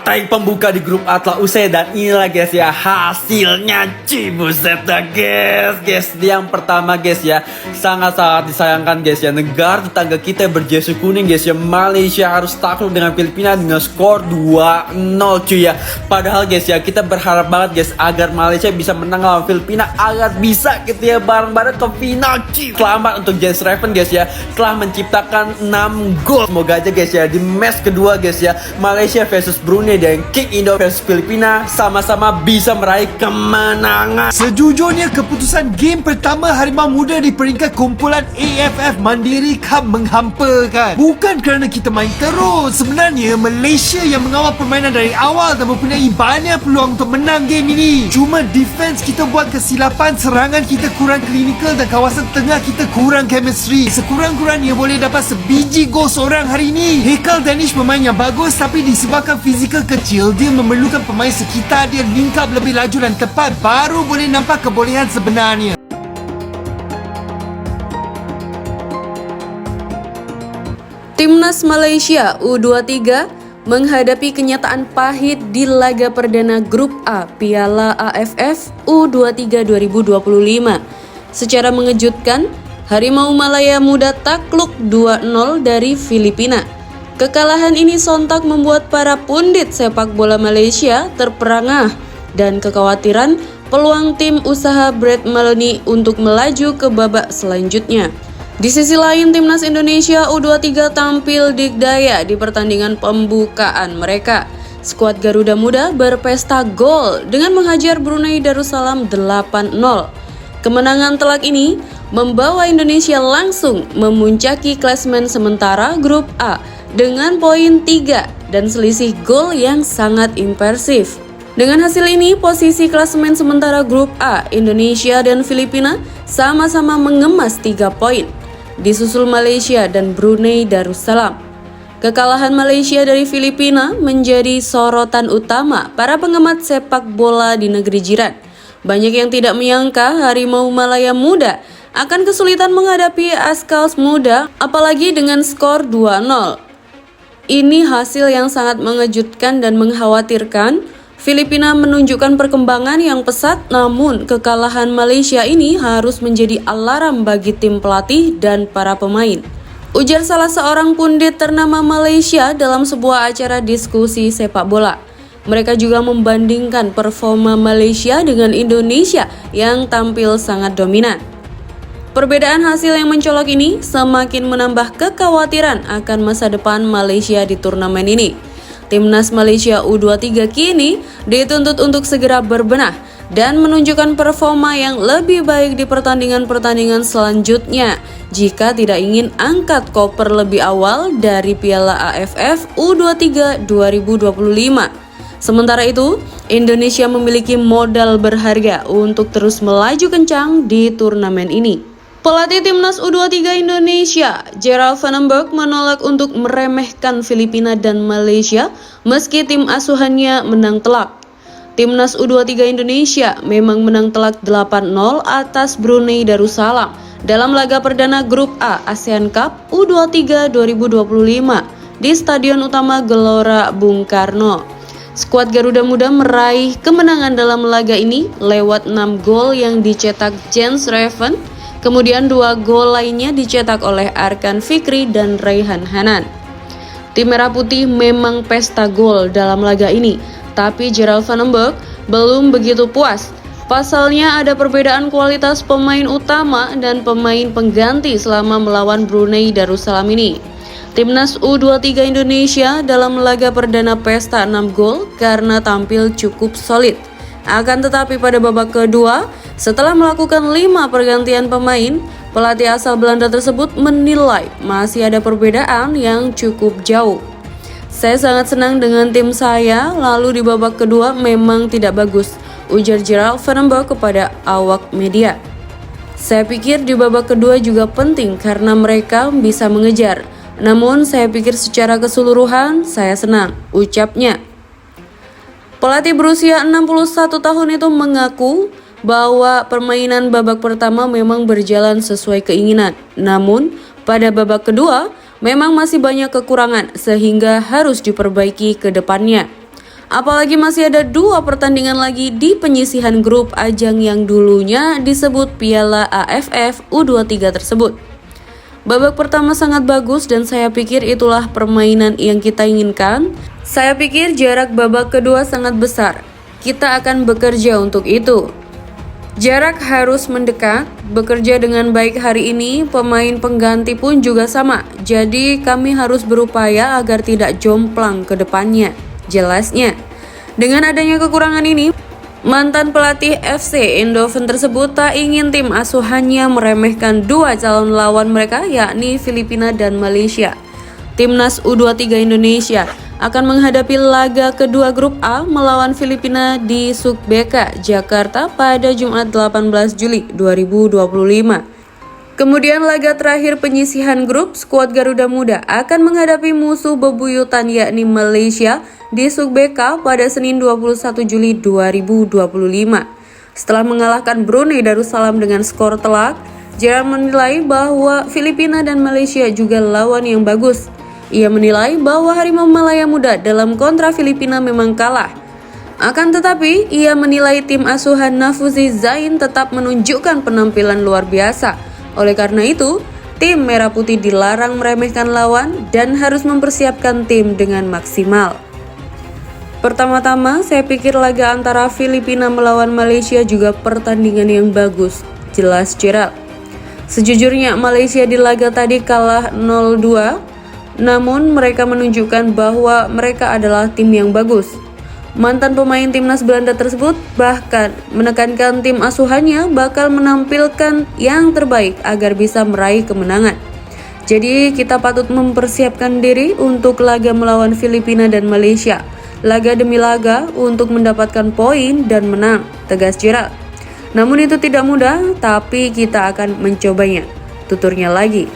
Partai pembuka di grup A telah usai dan inilah guys ya hasilnya. Buset dah guys. Yang pertama guys ya, sangat-sangat disayangkan guys ya, negara tetangga kita berjersey kuning guys ya, Malaysia harus takluk dengan Filipina dengan skor 2-0 cuy ya. Padahal guys ya, kita berharap banget guys agar Malaysia bisa menang lawan Filipina agar bisa gitu ya bareng-bareng ke final cuy. Selamat untuk Jens Raven guys ya, telah menciptakan 6 gol. Semoga aja guys ya di match kedua guys ya, Malaysia versus Brunei dan King Indo versus Filipina sama-sama bisa meraih kemenangan. Sejujurnya keputusan game pertama Harimau Muda di peringkat kumpulan AFF Mandiri Cup menghampakan. Bukan kerana kita main terus. Sebenarnya Malaysia yang mengawal permainan dari awal dan mempunyai banyak peluang untuk menang game ini. Cuma defense kita buat kesilapan, serangan kita kurang klinikal dan kawasan tengah kita kurang chemistry. Sekurang-kurangnya boleh dapat sebiji gol seorang hari ini. Haikal Danish pemain yang bagus, tapi disebabkan fizikal kecil, dia memerlukan pemain sekitar dia link up lebih laju dan tepat baru boleh nampak kebolehan sebenarnya. Timnas Malaysia U23 menghadapi kenyataan pahit di laga perdana Grup A Piala AFF U23 2025. Secara mengejutkan, Harimau Malaya Muda takluk 2-0 dari Filipina. Kekalahan ini sontak membuat para pundit sepak bola Malaysia terperangah dan kekhawatiran peluang tim usaha Brett Maloney untuk melaju ke babak selanjutnya. Di sisi lain, Timnas Indonesia U23 tampil dikdaya di pertandingan pembukaan mereka. Skuad Garuda Muda berpesta gol dengan menghajar Brunei Darussalam 8-0. Kemenangan telak ini membawa Indonesia langsung memuncaki klasemen sementara Grup A dengan poin 3 dan selisih gol yang sangat impresif. Dengan hasil ini, posisi klasemen sementara Grup A, Indonesia dan Filipina sama-sama mengemas 3 poin, disusul Malaysia dan Brunei Darussalam. Kekalahan Malaysia dari Filipina menjadi sorotan utama para penggemar sepak bola di negeri jiran. Banyak yang tidak menyangka Harimau Malaya Muda akan kesulitan menghadapi Askals Muda, apalagi dengan skor 2-0. Ini hasil yang sangat mengejutkan dan mengkhawatirkan. Filipina menunjukkan perkembangan yang pesat, namun kekalahan Malaysia ini harus menjadi alarm bagi tim pelatih dan para pemain. Ujar salah seorang pundit ternama Malaysia dalam sebuah acara diskusi sepak bola. Mereka juga membandingkan performa Malaysia dengan Indonesia yang tampil sangat dominan. Perbedaan hasil yang mencolok ini semakin menambah kekhawatiran akan masa depan Malaysia di turnamen ini. Timnas Malaysia U23 kini dituntut untuk segera berbenah dan menunjukkan performa yang lebih baik di pertandingan-pertandingan selanjutnya jika tidak ingin angkat koper lebih awal dari Piala AFF U23 2025. Sementara itu, Indonesia memiliki modal berharga untuk terus melaju kencang di turnamen ini. Pelatih Timnas U23 Indonesia, Gerald Vandenberg, menolak untuk meremehkan Filipina dan Malaysia meski tim asuhannya menang telak. Timnas U23 Indonesia memang menang telak 8-0 atas Brunei Darussalam dalam laga perdana Grup A ASEAN Cup U23 2025 di Stadion Utama Gelora Bung Karno. Skuad Garuda Muda meraih kemenangan dalam laga ini lewat 6 gol yang dicetak Jens Raven, kemudian 2 gol lainnya dicetak oleh Arkan Fikri dan Raihan Hanan. Tim Merah Putih memang pesta gol dalam laga ini, tapi Gerald Vandenberg belum begitu puas. Pasalnya ada perbedaan kualitas pemain utama dan pemain pengganti selama melawan Brunei Darussalam ini. Timnas U23 Indonesia dalam laga perdana pesta 6 gol karena tampil cukup solid. Akan tetapi pada babak kedua, setelah melakukan 5 pergantian pemain, pelatih asal Belanda tersebut menilai masih ada perbedaan yang cukup jauh. Saya sangat senang dengan tim saya, lalu di babak kedua memang tidak bagus, ujar Gerald Vandenberg kepada awak media. Saya pikir di babak kedua juga penting karena mereka bisa mengejar. Namun saya pikir secara keseluruhan saya senang, ucapnya. Pelatih berusia 61 tahun itu mengaku bahwa permainan babak pertama memang berjalan sesuai keinginan. Namun pada babak kedua memang masih banyak kekurangan sehingga harus diperbaiki ke depannya. Apalagi masih ada 2 pertandingan lagi di penyisihan grup ajang yang dulunya disebut Piala AFF U23 tersebut. Babak pertama sangat bagus dan saya pikir itulah permainan yang kita inginkan. Saya pikir jarak babak kedua sangat besar. Kita akan bekerja untuk itu. Jarak harus mendekat, bekerja dengan baik hari ini, pemain pengganti pun juga sama. Jadi kami harus berupaya agar tidak jomplang ke depannya. Jelasnya, dengan adanya kekurangan ini, mantan pelatih FC Eindhoven tersebut tak ingin tim asuhannya meremehkan 2 calon lawan mereka, yakni Filipina dan Malaysia. Timnas U23 Indonesia akan menghadapi laga kedua grup A melawan Filipina di Subbeka, Jakarta pada Jumat 18 Juli 2025. Kemudian laga terakhir penyisihan grup, skuad Garuda Muda akan menghadapi musuh bebuyutan yakni Malaysia di Subbeka pada Senin 21 Juli 2025. Setelah mengalahkan Brunei Darussalam dengan skor telak, Gerard menilai bahwa Filipina dan Malaysia juga lawan yang bagus. Ia menilai bahwa Harimau Malaya Muda dalam kontra Filipina memang kalah. Akan tetapi, ia menilai tim asuhan Nafuzi Zain tetap menunjukkan penampilan luar biasa. Oleh karena itu, tim Merah Putih dilarang meremehkan lawan dan harus mempersiapkan tim dengan maksimal. Pertama-tama, saya pikir laga antara Filipina melawan Malaysia juga pertandingan yang bagus, jelas Gerald. Sejujurnya Malaysia di laga tadi kalah 0-2, namun mereka menunjukkan bahwa mereka adalah tim yang bagus. Mantan pemain timnas Belanda tersebut bahkan menekankan tim asuhannya bakal menampilkan yang terbaik agar bisa meraih kemenangan. Jadi kita patut mempersiapkan diri untuk laga melawan Filipina dan Malaysia. Laga demi laga untuk mendapatkan poin dan menang, tegas Gerald. Namun itu tidak mudah, tapi kita akan mencobanya, tuturnya lagi.